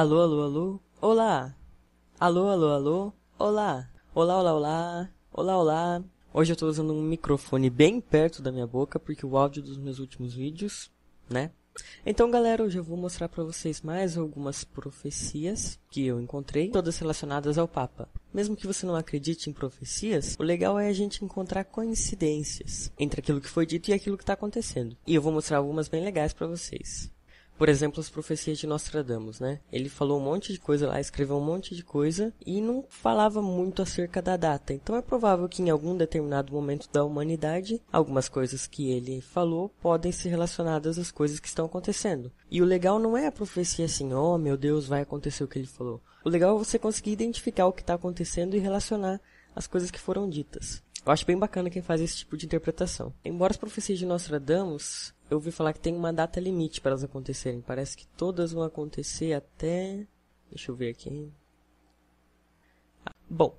Alô, alô, alô, olá. Alô, alô, alô, olá. Olá, olá, olá, olá, olá. Hoje eu tô usando um microfone bem perto da minha boca, porque o áudio dos meus últimos vídeos, né? Então, galera, hoje eu vou mostrar pra vocês mais algumas profecias que eu encontrei, todas relacionadas ao Papa. Mesmo que você não acredite em profecias, o legal é a gente encontrar coincidências entre aquilo que foi dito e aquilo que está acontecendo. E eu vou mostrar algumas bem legais pra vocês. Por exemplo, as profecias de Nostradamus, né? Ele falou um monte de coisa lá, escreveu um monte de coisa e não falava muito acerca da data. Então é provável que em algum determinado momento da humanidade, algumas coisas que ele falou podem ser relacionadas às coisas que estão acontecendo. E o legal não é a profecia assim, oh meu Deus, vai acontecer o que ele falou. O legal é você conseguir identificar o que está acontecendo e relacionar as coisas que foram ditas. Eu acho bem bacana quem faz esse tipo de interpretação. Embora as profecias de Nostradamus, eu ouvi falar que tem uma data limite para elas acontecerem. Parece que todas vão acontecer até... Deixa eu ver aqui. Bom.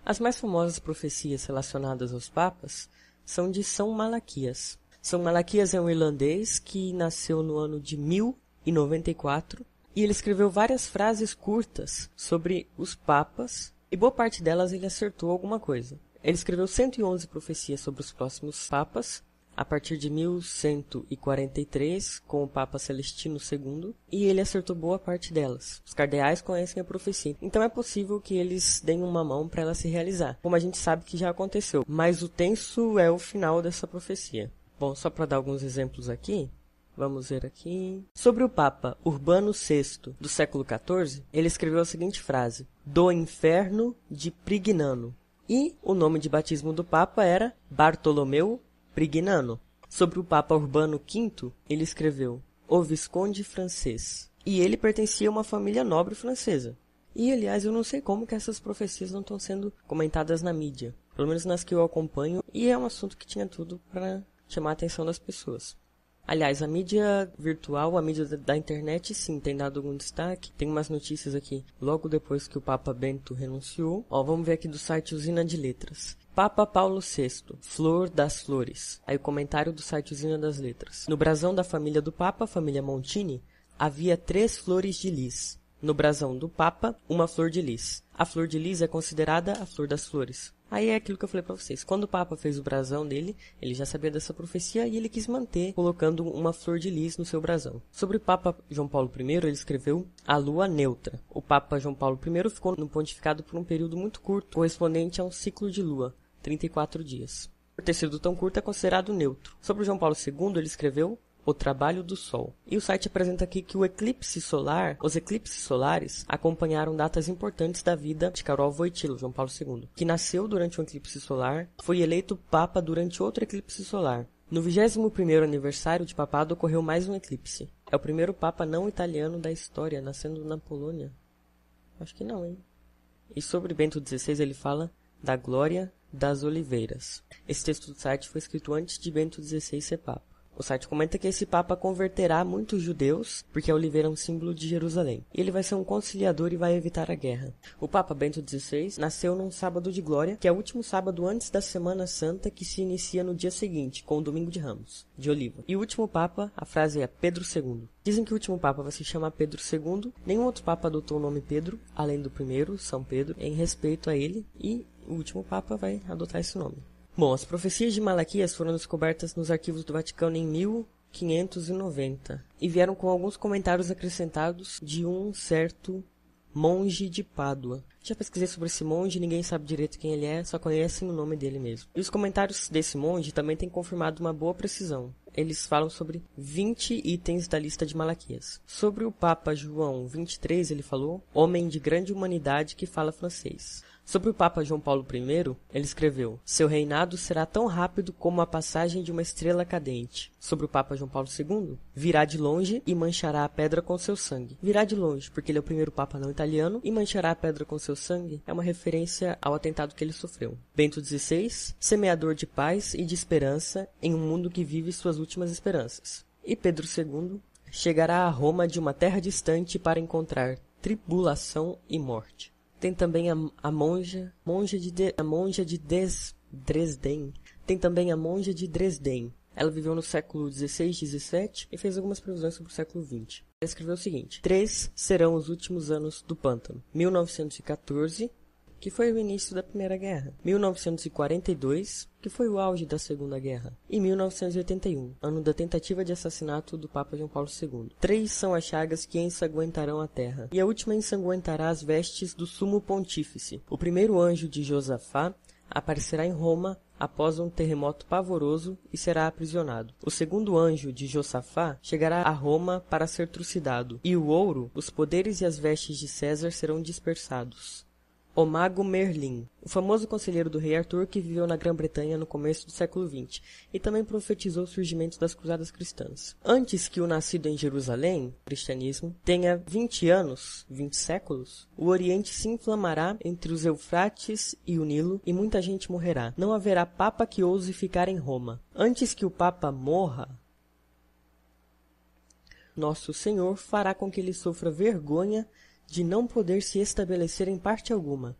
As mais famosas profecias relacionadas aos papas são de São Malaquias. São Malaquias é um irlandês que nasceu no ano de 1094 e ele escreveu várias frases curtas sobre os papas e boa parte delas ele acertou alguma coisa. Ele escreveu 111 profecias sobre os próximos papas, a partir de 1143, com o Papa Celestino II, e ele acertou boa parte delas. Os cardeais conhecem a profecia, então é possível que eles deem uma mão para ela se realizar, como a gente sabe que já aconteceu. Mas o tenso é o final dessa profecia. Bom, só para dar alguns exemplos aqui, vamos ver aqui. Sobre o Papa Urbano VI, do século XIV, ele escreveu a seguinte frase: do inferno de Prignano. E o nome de batismo do Papa era Bartolomeu Prignano. Sobre o Papa Urbano V, ele escreveu O Visconde Francês. E ele pertencia a uma família nobre francesa. E, aliás, eu não sei como que essas profecias não estão sendo comentadas na mídia. Pelo menos nas que eu acompanho. E é um assunto que tinha tudo para chamar a atenção das pessoas. Aliás, a mídia virtual, a mídia da internet, sim, tem dado algum destaque. Tem umas notícias aqui, logo depois que o Papa Bento renunciou. Ó, vamos ver aqui do site Usina de Letras. Papa Paulo VI, Flor das Flores. Aí o comentário do site Usina das Letras. No brasão da família do Papa, família Montini, havia 3 flores de lis. No brasão do Papa, uma flor de lis. A flor de lis é considerada a flor das flores. Aí é aquilo que eu falei pra vocês. Quando o Papa fez o brasão dele, ele já sabia dessa profecia e ele quis manter, colocando uma flor de lis no seu brasão. Sobre o Papa João Paulo I, ele escreveu a lua neutra. O Papa João Paulo I ficou no pontificado por um período muito curto, correspondente a um ciclo de lua, 34 dias. Por ter sido tão curto, é considerado neutro. Sobre o João Paulo II, ele escreveu O Trabalho do Sol. E o site apresenta aqui que o eclipse solar, os eclipses solares, acompanharam datas importantes da vida de Karol Wojtyła, João Paulo II, que nasceu durante um eclipse solar, foi eleito Papa durante outro eclipse solar. No 21º aniversário de papado ocorreu mais um eclipse. É o primeiro Papa não italiano da história, nascendo na Polônia. Acho que não, hein? E sobre Bento XVI ele fala da glória das oliveiras. Esse texto do site foi escrito antes de Bento XVI ser Papa. O site comenta que esse Papa converterá muitos judeus, porque a oliveira é um símbolo de Jerusalém. E ele vai ser um conciliador e vai evitar a guerra. O Papa Bento XVI nasceu num sábado de glória, que é o último sábado antes da Semana Santa, que se inicia no dia seguinte, com o Domingo de Ramos, de Oliva. E o último Papa, a frase é Pedro II. Dizem que o último Papa vai se chamar Pedro II. Nenhum outro Papa adotou o nome Pedro, além do primeiro, São Pedro, em respeito a ele. E o último Papa vai adotar esse nome. Bom, as profecias de Malaquias foram descobertas nos arquivos do Vaticano em 1590 e vieram com alguns comentários acrescentados de um certo monge de Pádua. Já pesquisei sobre esse monge, ninguém sabe direito quem ele é, só conhecem o nome dele mesmo. E os comentários desse monge também têm confirmado uma boa precisão. Eles falam sobre 20 itens da lista de Malaquias. Sobre o Papa João XXIII, ele falou, homem de grande humanidade que fala francês. Sobre o Papa João Paulo I, ele escreveu, seu reinado será tão rápido como a passagem de uma estrela cadente. Sobre o Papa João Paulo II, virá de longe e manchará a pedra com seu sangue. Virá de longe, porque ele é o primeiro Papa não italiano, e manchará a pedra com seu sangue é uma referência ao atentado que ele sofreu. Bento XVI, semeador de paz e de esperança em um mundo que vive suas últimas esperanças. E Pedro II, chegará a Roma de uma terra distante para encontrar tribulação e morte. Tem também a monja de Dresden. Tem também a monja de Dresden. Ela viveu no século XVI, XVII e fez algumas previsões sobre o século XX. Ela escreveu o seguinte: 3 serão os últimos anos do pântano. 1914, que foi o início da Primeira Guerra. 1942, que foi o auge da Segunda Guerra. E 1981, ano da tentativa de assassinato do Papa João Paulo II. 3 são as chagas que ensanguentarão a terra, e a última ensanguentará as vestes do sumo pontífice. O primeiro anjo de Josafá aparecerá em Roma após um terremoto pavoroso e será aprisionado. O segundo anjo de Josafá chegará a Roma para ser trucidado, e o ouro, os poderes e as vestes de César serão dispersados. O mago Merlin, o famoso conselheiro do rei Arthur que viveu na Grã-Bretanha no começo do século XX e também profetizou o surgimento das cruzadas cristãs. Antes que o nascido em Jerusalém, o cristianismo, tenha 20 anos, 20 séculos, o Oriente se inflamará entre os Eufrates e o Nilo e muita gente morrerá. Não haverá papa que ouse ficar em Roma. Antes que o papa morra, nosso Senhor fará com que ele sofra vergonha de não poder se estabelecer em parte alguma.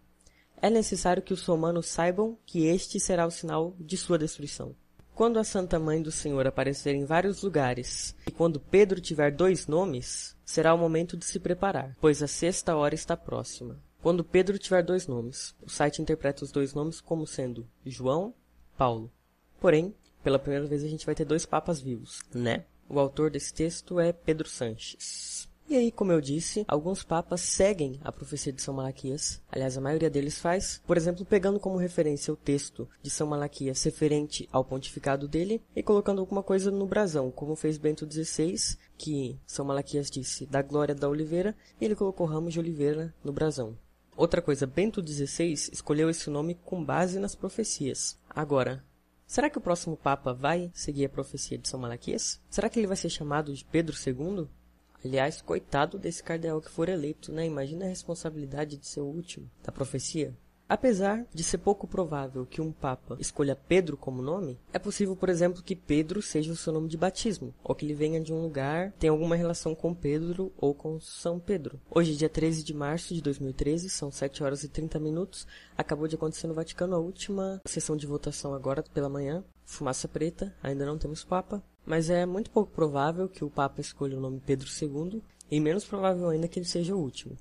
É necessário que os romanos saibam que este será o sinal de sua destruição. Quando a Santa Mãe do Senhor aparecer em vários lugares, e quando Pedro tiver 2 nomes, será o momento de se preparar, pois a 6ª hora está próxima. Quando Pedro tiver 2 nomes, o site interpreta os 2 nomes como sendo João, Paulo. Porém, pela primeira vez a gente vai ter 2 papas vivos, né? O autor desse texto é Pedro Sanches. E aí, como eu disse, alguns papas seguem a profecia de São Malaquias. Aliás, a maioria deles faz. Por exemplo, pegando como referência o texto de São Malaquias referente ao pontificado dele e colocando alguma coisa no brasão, como fez Bento XVI, que São Malaquias disse da glória da oliveira, e ele colocou ramos de oliveira no brasão. Outra coisa, Bento XVI escolheu esse nome com base nas profecias. Agora, será que o próximo papa vai seguir a profecia de São Malaquias? Será que ele vai ser chamado de Pedro II? Aliás, coitado desse cardeal que for eleito, né? Imagina a responsabilidade de ser o último da profecia. Apesar de ser pouco provável que um papa escolha Pedro como nome, é possível, por exemplo, que Pedro seja o seu nome de batismo, ou que ele venha de um lugar, tenha alguma relação com Pedro ou com São Pedro. Hoje, dia 13 de março de 2013, são 7 horas e 30 minutos, acabou de acontecer no Vaticano a última sessão de votação agora pela manhã, fumaça preta, ainda não temos papa, mas é muito pouco provável que o papa escolha o nome Pedro II, e menos provável ainda que ele seja o último.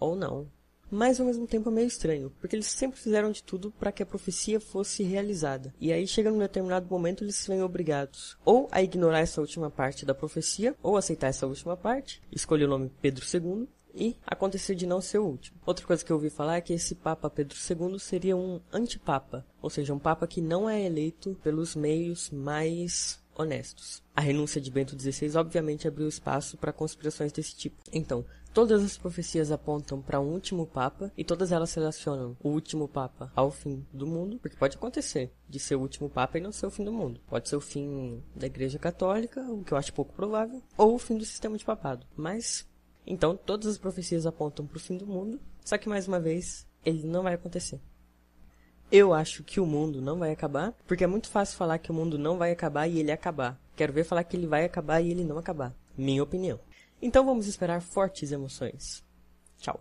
Ou não. Mas ao mesmo tempo é meio estranho, porque eles sempre fizeram de tudo para que a profecia fosse realizada. E aí chega num determinado momento eles se veem obrigados ou a ignorar essa última parte da profecia, ou aceitar essa última parte, escolher o nome Pedro II, e acontecer de não ser o último. Outra coisa que eu ouvi falar é que esse Papa Pedro II seria um antipapa, ou seja, um Papa que não é eleito pelos meios mais honestos. A renúncia de Bento XVI obviamente abriu espaço para conspirações desse tipo. Então, todas as profecias apontam para um último Papa e todas elas relacionam o último Papa ao fim do mundo, porque pode acontecer de ser o último Papa e não ser o fim do mundo. Pode ser o fim da Igreja Católica, o que eu acho pouco provável, ou o fim do sistema de papado. Mas, então, todas as profecias apontam para o fim do mundo, só que mais uma vez, ele não vai acontecer. Eu acho que o mundo não vai acabar, porque é muito fácil falar que o mundo não vai acabar e ele acabar. Quero ver falar que ele vai acabar e ele não acabar. Minha opinião. Então vamos esperar fortes emoções. Tchau.